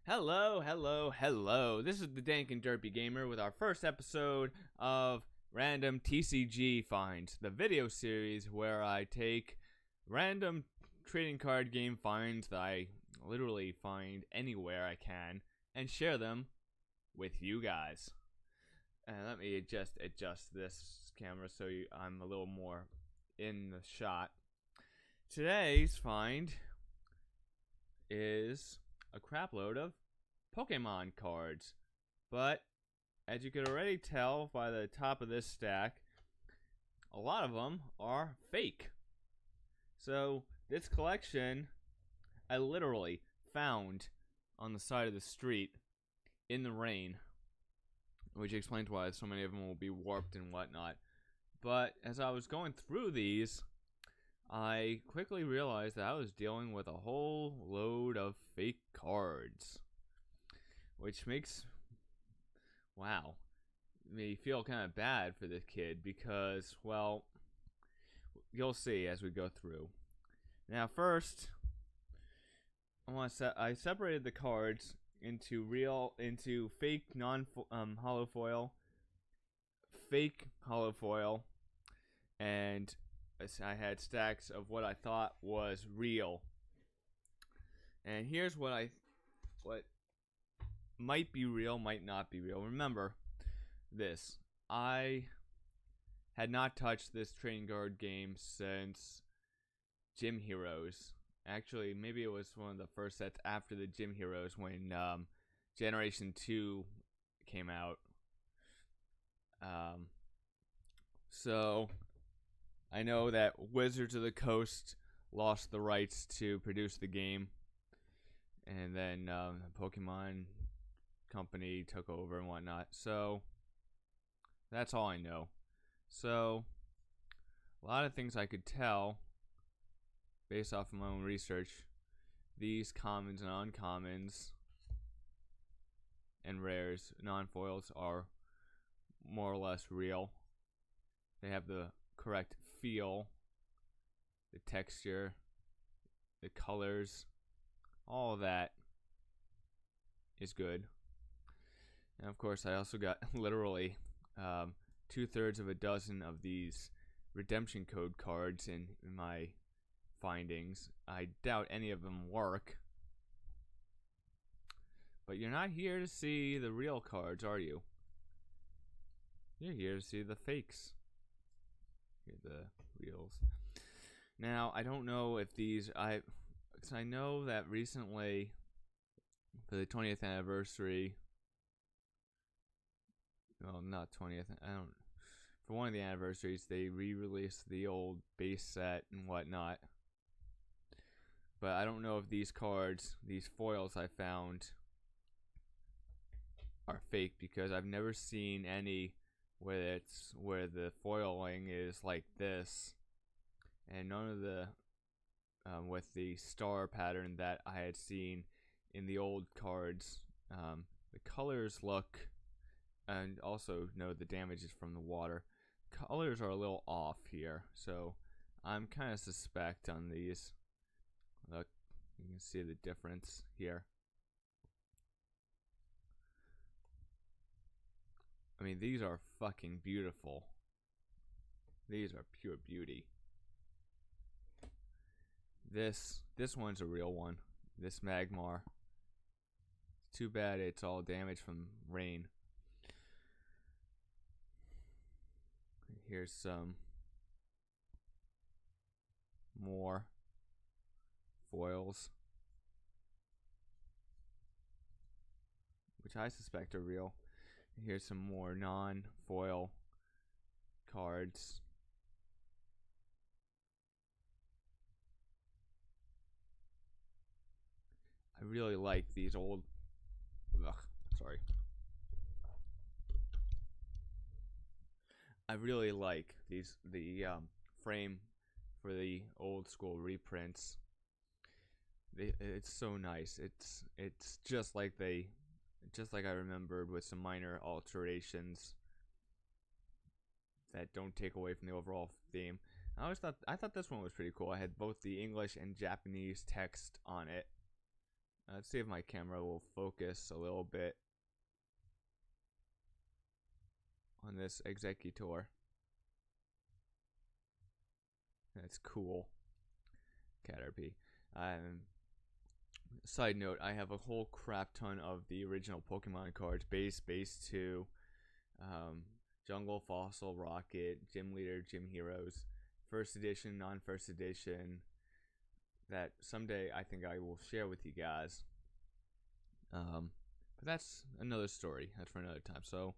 Hello, hello, hello. This is the Dank and Derpy Gamer with our first episode of Random TCG Finds, the video series where I take random trading card game finds that I literally find anywhere I can and share them with you guys. And let me just adjust this camera so I'm a little more in the shot. Today's find is a crap load of Pokemon cards, but as you can already tell by the top of this stack, a lot of them are fake. So this collection I literally found on the side of the street in the rain, which explains why so many of them will be warped and whatnot. But as I was going through these, I quickly realized that I was dealing with a whole load of fake cards, which makes, wow, me feel kind of bad for this kid because, well, you'll see as we go through. Now, first, I separated the cards into fake hollow foil, fake hollow foil, and I had stacks of what I thought was real. And here's what might be real, might not be real. Remember this. I had not touched this trading card game since Gym Heroes. Actually, maybe it was one of the first sets after the Gym Heroes when Generation 2 came out. So I know that Wizards of the Coast lost the rights to produce the game, and then the Pokemon company took over and whatnot. So that's all I know. So a lot of things I could tell based off of my own research. These commons and uncommons and rares, non-foils, are more or less real. They have the correct feel, the texture, the colors, all of that is good. And of course, I also got literally 2/3 of a dozen of these redemption code cards in my findings. I doubt any of them work. But you're not here to see the real cards, are you? You're here to see the fakes. Here, the reals. Now, I don't know if these, because I know that recently, for the 20th anniversary, well, not 20th, for one of the anniversaries, they re-released the old base set and whatnot. But I don't know if these cards, these foils I found, are fake, because I've never seen any where the foiling is like this, and none of the with the star pattern that I had seen in the old cards. The colors look, and also know the damage is from the water. Colors are a little off here, so I'm kind of suspect on these. Look, you can see the difference here. I mean, these are fucking beautiful. These are pure beauty. This one's a real one. This Magmar. Too bad it's all damaged from rain. Here's some more foils, which I suspect are real. Here's some more non-foil cards. I really like these old, sorry. I really like the frame for the old school reprints. It's so nice. It's just like I remembered, with some minor alterations that don't take away from the overall theme. I thought this one was pretty cool. I had both the English and Japanese text on it, Let's see if my camera will focus a little bit on this Executor. That's cool. Caterpie. Side note, I have a whole crap ton of the original Pokemon cards. Base 2, Jungle, Fossil, Rocket, Gym Leader, Gym Heroes, First Edition, non-First Edition, that someday I think I will share with you guys. But that's another story. That's for another time. So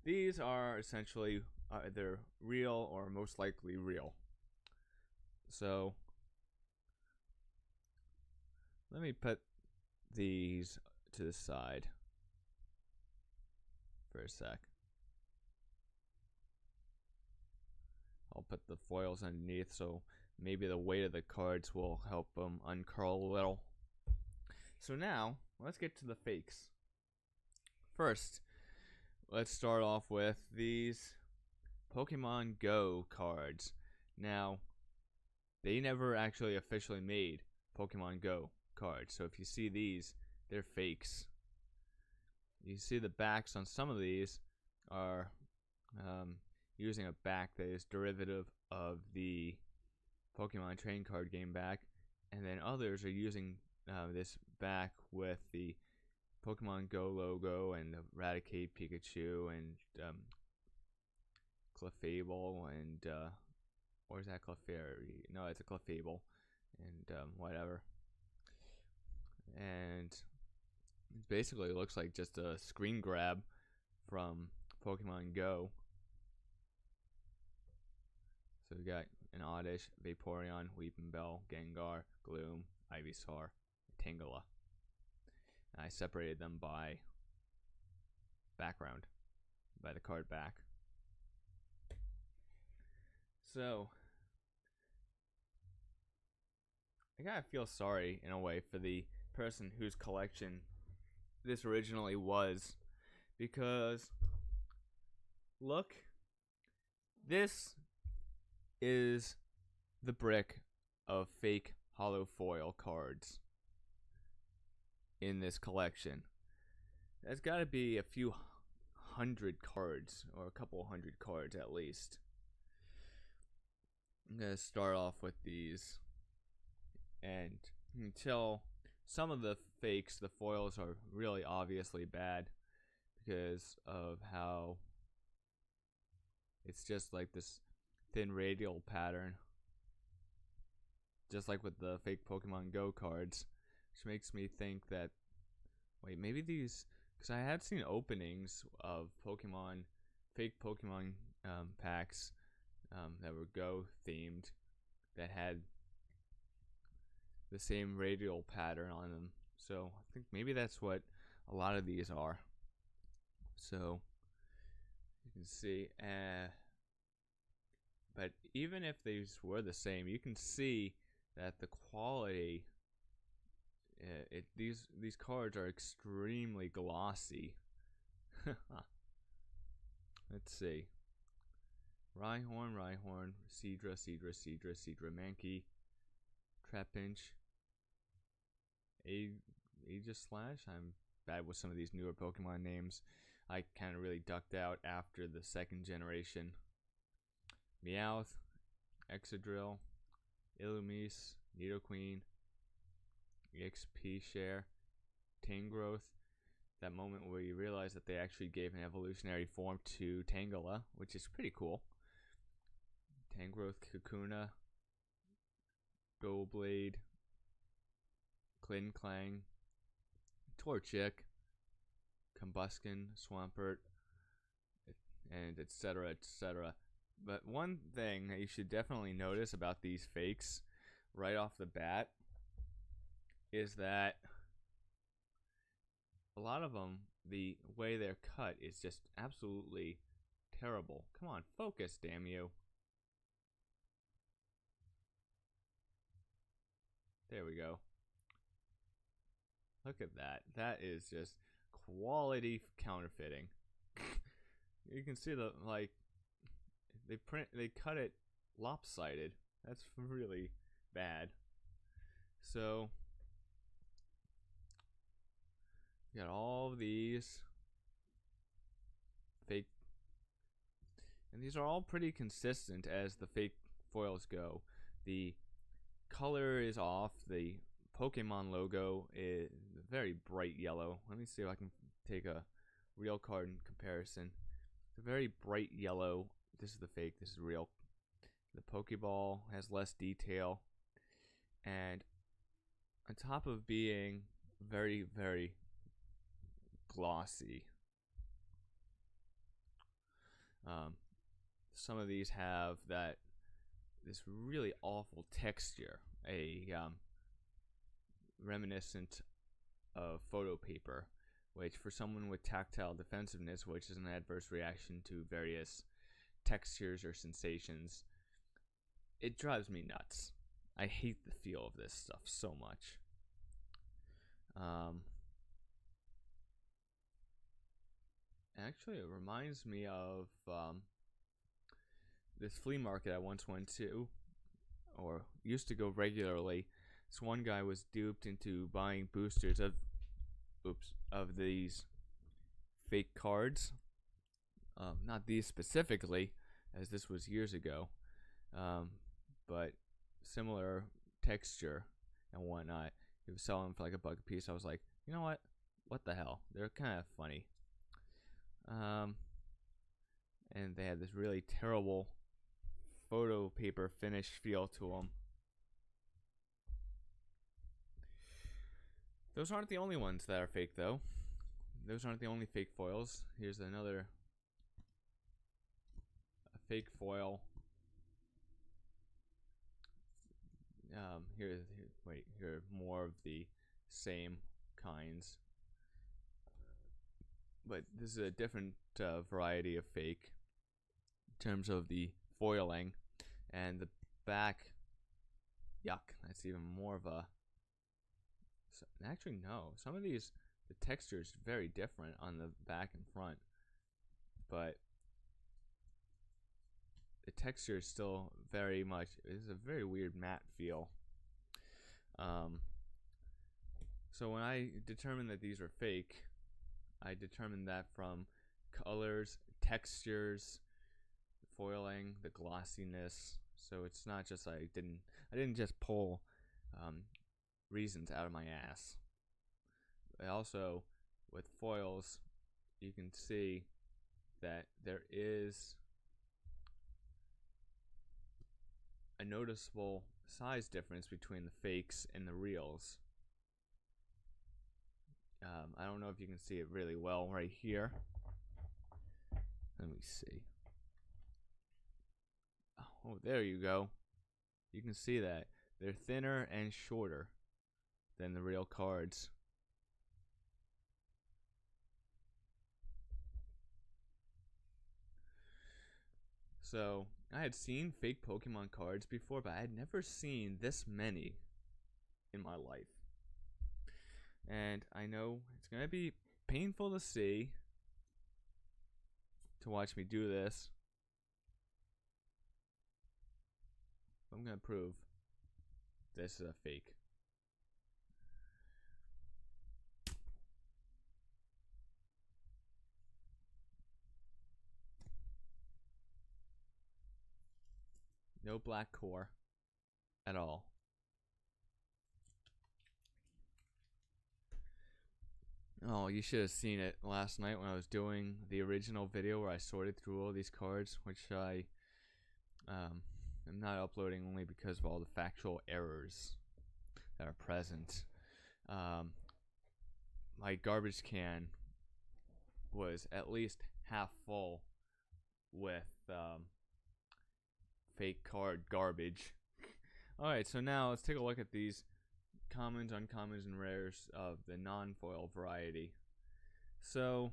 these are essentially either real or most likely real. So let me put these to the side for a sec. I'll put the foils underneath, so maybe the weight of the cards will help them uncurl a little. So now, let's get to the fakes. First, let's start off with these Pokemon Go cards. Now, they never actually officially made Pokemon Go cards, so if you see these, they're fakes. You see the backs on some of these are using a back that is derivative of the Pokemon trading card game back, and then others are using this back with the Pokemon Go logo and Raticate, Pikachu, and Clefable, and or is that Clefairy? No, it's a Clefable, and whatever. And it basically looks like just a screen grab from Pokemon Go. So we got an Oddish, Vaporeon, Weepinbell, Gengar, Gloom, Ivysaur, Tangela. And I separated them by background, by the card back. So I gotta feel sorry in a way for the person whose collection this originally was, because look, this is the brick of fake hollow foil cards in this collection. There's got to be a few hundred cards, or a couple hundred cards at least. I'm going to start off with these, and you can tell some of the fakes, the foils, are really obviously bad because of how it's just like this thin radial pattern, just like with the fake Pokemon Go cards, which makes me think that, wait, maybe these, because I had seen openings of fake Pokemon packs that were Go themed that had the same radial pattern on them. So I think maybe that's what a lot of these are. So you can see, but even if these were the same, you can see that the quality, these cards are extremely glossy. Let's see. Rhyhorn, Seadra, Mankey, Trapinch, Aegislash. I'm bad with some of these newer Pokemon names. I kind of really ducked out after the second generation. Meowth, Excadrill, Illumise, Nidoqueen, EXP Share, Tangrowth. That moment where you realize that they actually gave an evolutionary form to Tangela, which is pretty cool. Tangrowth, Kakuna, Goblade, Klinklang, Torchic, Combuskin, Swampert, and etc., etc. But one thing that you should definitely notice about these fakes right off the bat is that a lot of them, the way they're cut is just absolutely terrible. Come on, focus, damn you. There we go. Look at that. That is just quality counterfeiting. You can see the, like, they cut it lopsided. That's really bad. So You got all of these fake, and these are all pretty consistent as the fake foils go. The color is off. The Pokemon logo is very bright yellow. Let me see if I can take a real card in comparison. It's a very bright yellow. This is the fake, this is real. The Pokeball has less detail, and on top of being very, very glossy, some of these have this really awful texture, reminiscent of photo paper, which for someone with tactile defensiveness, which is an adverse reaction to various textures or sensations, it drives me nuts. I hate the feel of this stuff so much. Actually, it reminds me of this flea market I once went to, or used to go regularly. This one guy was duped into buying boosters of these fake cards. Not these specifically, as this was years ago, but similar texture and whatnot. He was selling them for like $1 a piece. I was like, you know what? What the hell? They're kind of funny. And they had this really terrible photo paper finish feel to them. Those aren't the only ones that are fake, though. Those aren't the only fake foils. Here's another fake foil. Here are more of the same kinds, but this is a different variety of fake in terms of the foiling, and the back. Yuck! That's even more of a. Actually, no. Some of these, the texture is very different on the back and front, but the texture is still very much. It's a very weird matte feel. So when I determined that these were fake, I determined that from colors, textures, foiling, the glossiness. So it's not just I didn't just pull reasons out of my ass. I also, with foils, you can see that there is a noticeable size difference between the fakes and the reals. I don't know if you can see it really well right here. Let me see. Oh, there you go. You can see that. They're thinner and shorter than the real cards. So, I had seen fake Pokemon cards before, but I had never seen this many in my life. And I know it's going to be painful to see, to watch me do this. I'm going to prove this is a fake. No black core at all. Oh, you should have seen it last night when I was doing the original video where I sorted through all these cards, which I am not uploading only because of all the factual errors that are present. My garbage can was at least half full with fake card garbage. Alright, so now let's take a look at these commons, uncommons, and rares of the non-foil variety. So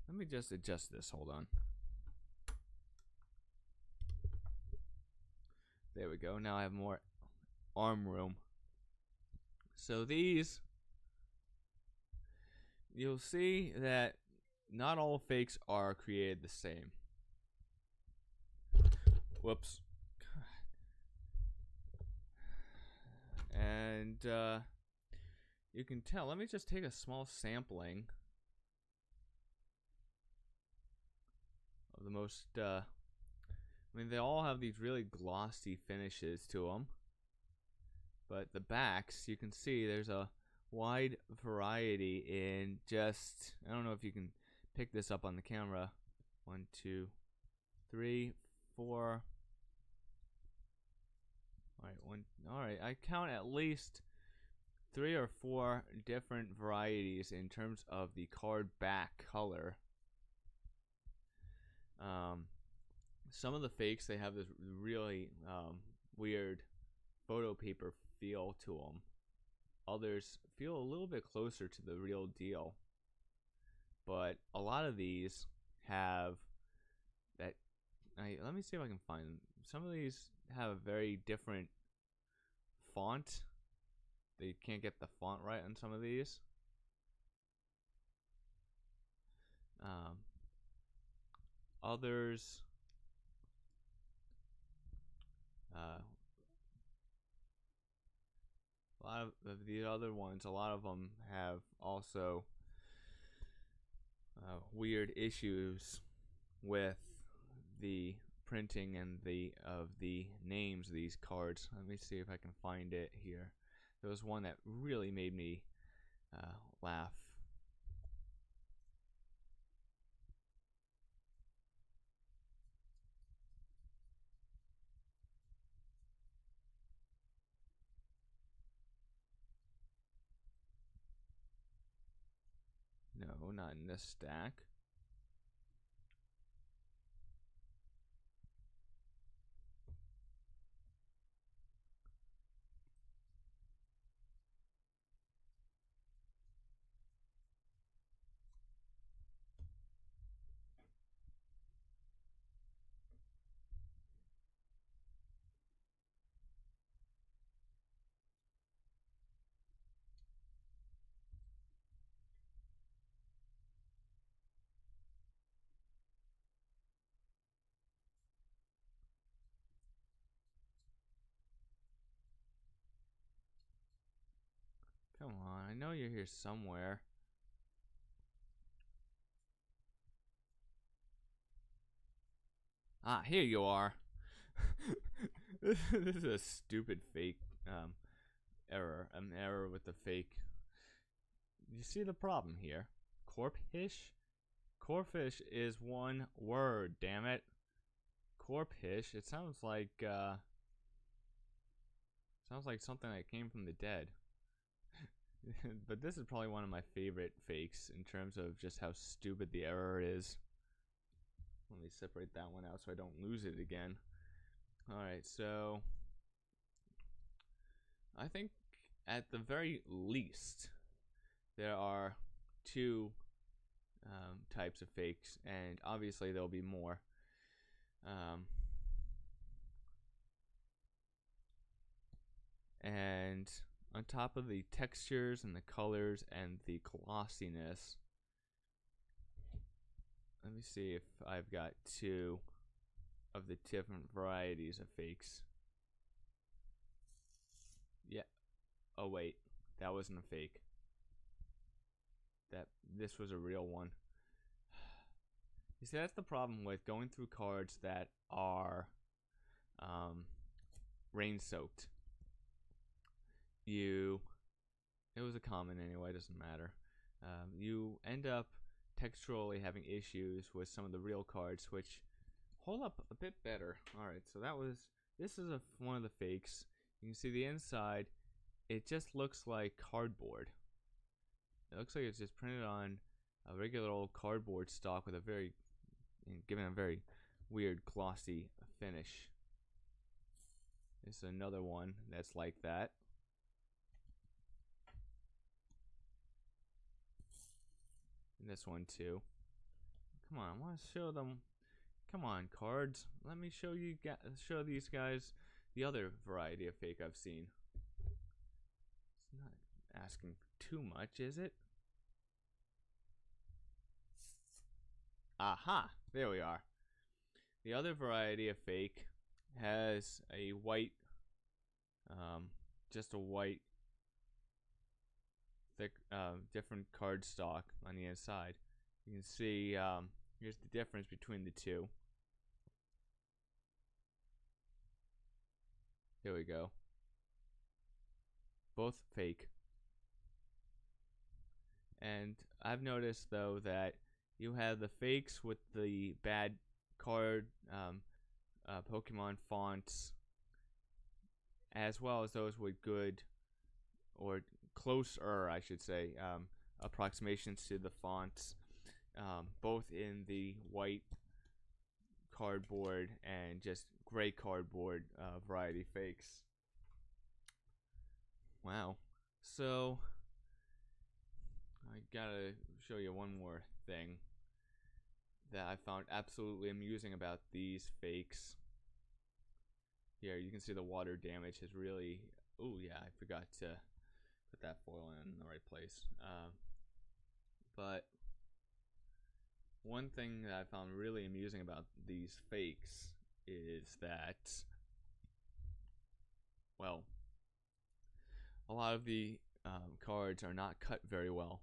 let me just adjust this, hold on. There we go, now I have more arm room. So these, you'll see that not all fakes are created the same. Whoops. you can tell. Let me just take a small sampling of the most, I mean, they all have these really glossy finishes to them. But the backs, you can see there's a wide variety in just, I don't know if you can pick this up on the camera. 1, 2, 3, 4. Alright, I count at least 3 or 4 different varieties in terms of the card back color. Some of the fakes, they have this really weird photo paper feel to them. Others feel a little bit closer to the real deal. But a lot of these have that. Let me see if I can find them. Some of these have a very different font. They can't get the font right on some of these. Others, a lot of the other ones, a lot of them have also weird issues with the printing and of the names of these cards. Let me see if I can find it here. There was one that really made me laugh. No, not in this stack. Come on, I know you're here somewhere. Ah, here you are. This is a stupid fake error. An error with the fake. You see the problem here? Corphish? Corphish is one word, damn it. Corphish, it sounds like something that came from the dead. But this is probably one of my favorite fakes in terms of just how stupid the error is. Let me separate that one out so I don't lose it again. Alright, so I think at the very least there are 2 types of fakes, and obviously there'll be more. And on top of the textures and the colors and the glossiness, let me see if I've got 2 of the different varieties of fakes. Yeah. Oh wait, that wasn't a fake. This was a real one. You see, that's the problem with going through cards that are rain soaked. It was a common anyway, doesn't matter. You end up texturally having issues with some of the real cards, which hold up a bit better. Alright, so this is one of the fakes. You can see the inside, it just looks like cardboard. It looks like it's just printed on a regular old cardboard stock with given a very weird glossy finish. This is another one that's like that. And this one too. Come on, I want to show them. Come on, cards. Let me show these guys the other variety of fake I've seen. It's not asking for too much, is it? Aha! There we are. The other variety of fake has a white, just a white thick, different card stock on the inside. You can see here's the difference between the two. Here we go. Both fake. And I've noticed though that you have the fakes with the bad card Pokemon fonts, as well as those with good or closer, I should say, approximations to the fonts, both in the white cardboard and just gray cardboard variety fakes. Wow. So I gotta show you one more thing that I found absolutely amusing about these fakes. Here, you can see the water damage has really... Oh yeah, I forgot to put that foil in the right place. But one thing that I found really amusing about these fakes is that, well, a lot of the cards are not cut very well.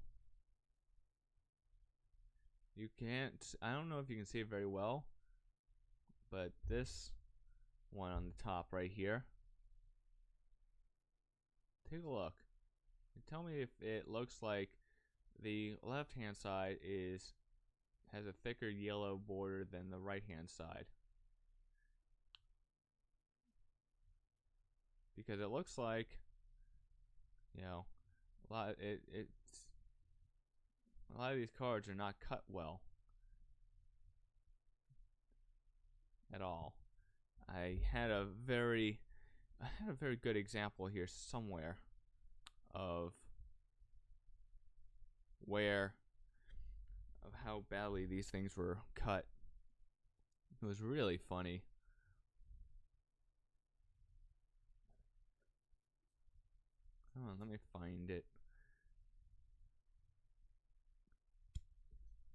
You can't, I don't know if you can see it very well, but this one on the top right here, take a look and tell me if it looks like the left hand side has a thicker yellow border than the right hand side, because it looks like, you know, a lot of these cards are not cut well at all. I had a very good example here somewhere of how badly these things were cut. It was really funny. Hold on, let me find it.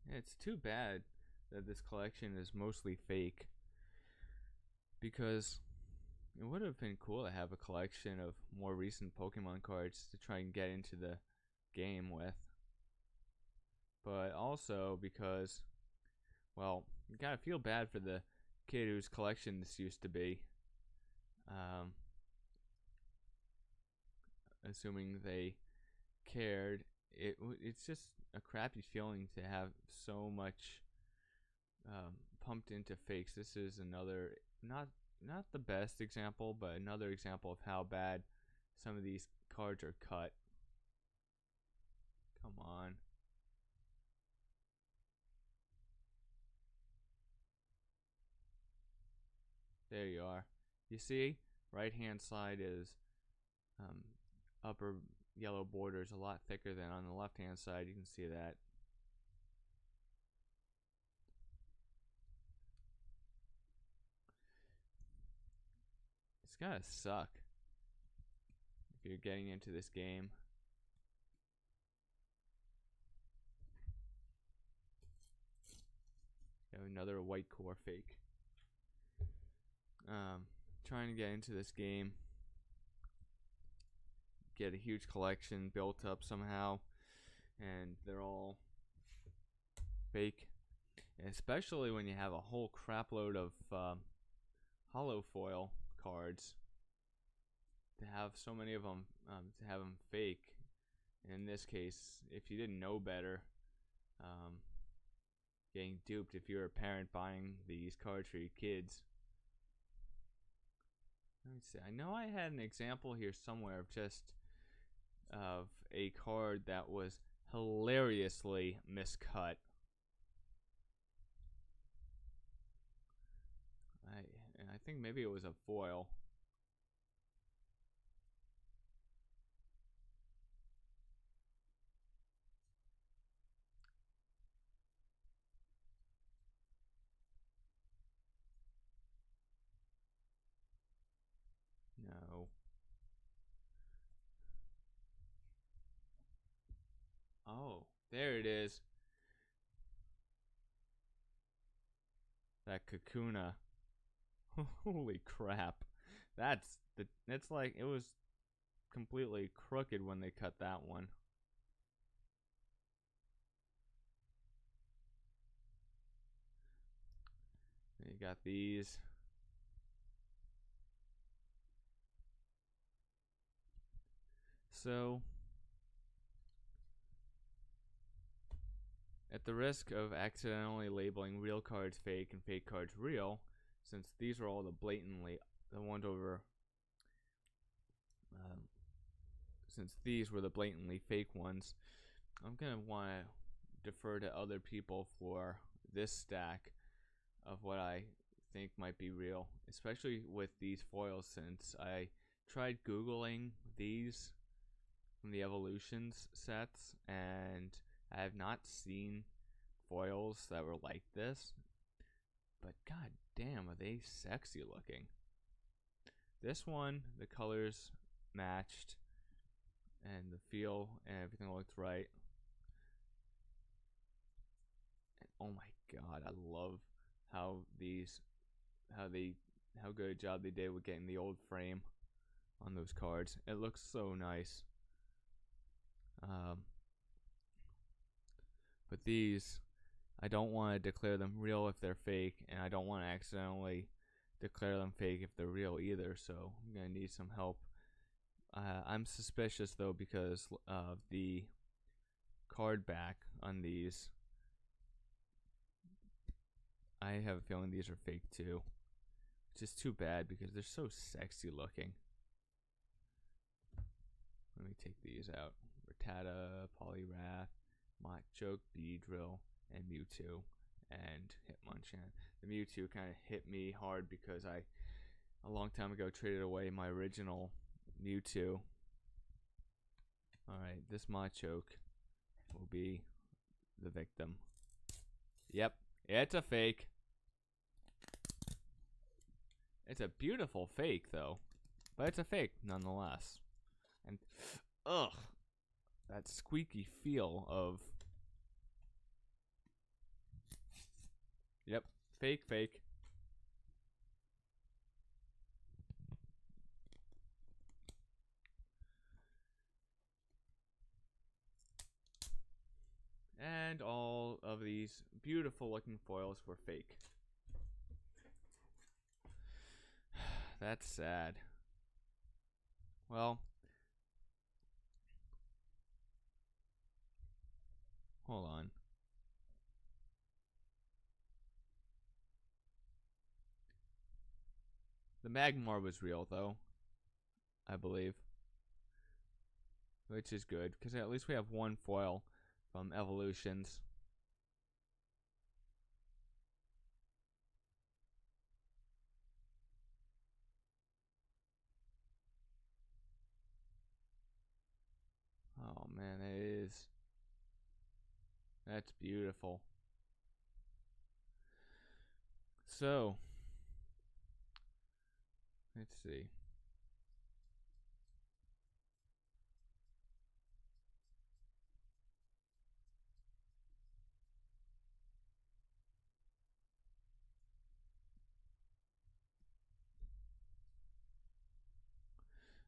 It's too bad that this collection is mostly fake, because it would have been cool to have a collection of more recent Pokemon cards to try and get into the game with. But also because, well, you gotta feel bad for the kid whose collection this used to be. Assuming they cared. It's just a crappy feeling to have so much pumped into fakes. This is another, not the best example, but another example of how bad some of these cards are cut. Come on. There you are. You see, right hand side is upper yellow border is a lot thicker than on the left hand side. You can see that. It's gotta suck if you're getting into this game. You have another white core fake. Trying to get into this game, get a huge collection built up somehow, and they're all fake. And especially when you have a whole crapload of hollow foil cards, to have so many of them, to have them fake. And in this case, if you didn't know better, getting duped if you're a parent buying these cards for your kids. Let me see. I know I had an example here somewhere of a card that was hilariously miscut. I think maybe it was a foil. No. Oh, there it is. That Kakuna. Holy crap. It's like, it was completely crooked when they cut that one. I got these. So, at the risk of accidentally labeling real cards fake and fake cards real, since these are all the ones over, since these were the blatantly fake ones, I'm gonna want to defer to other people for this stack of what I think might be real, especially with these foils, since I tried Googling these from the Evolutions sets and I have not seen foils that were like this, but god damn, are they sexy looking. This one, the colors matched and the feel and everything looked right. And oh my god, I love how how good a job they did with getting the old frame on those cards. It looks so nice. But these, I don't want to declare them real if they're fake, and I don't want to accidentally declare them fake if they're real either, so I'm going to need some help. I'm suspicious though because of the card back on these. I have a feeling these are fake too, which is too bad because they're so sexy looking. Let me take these out. Rattata, Poliwrath, Machoke, Beedrill, and Mewtwo, and Hitmonchan. The Mewtwo kind of hit me hard because I, a long time ago, traded away my original Mewtwo. Alright, this Machoke will be the victim. Yep, it's a fake. It's a beautiful fake, though. But it's a fake, nonetheless. And, ugh, that squeaky feel of... Yep, fake, fake. And all of these beautiful looking foils were fake. That's sad. Well, hold on. The Magmar was real, though, I believe. Which is good, because at least we have one foil from Evolutions. Oh man, it is. That's beautiful. So, let's see.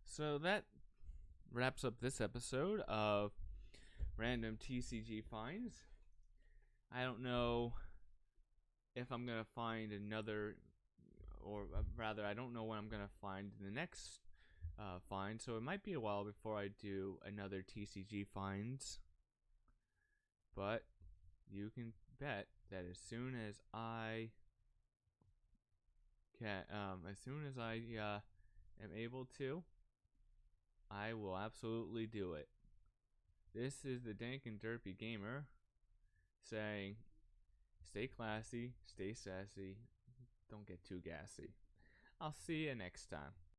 So that wraps up this episode of Random TCG Finds. I don't know if I'm going to find another, or rather, I don't know when I'm going to find the next find, so it might be a while before I do another TCG Finds. But you can bet that as soon as I am able to, I will absolutely do it. This is the Dank and Derpy Gamer saying, stay classy, stay sassy, don't get too gassy. I'll see you next time.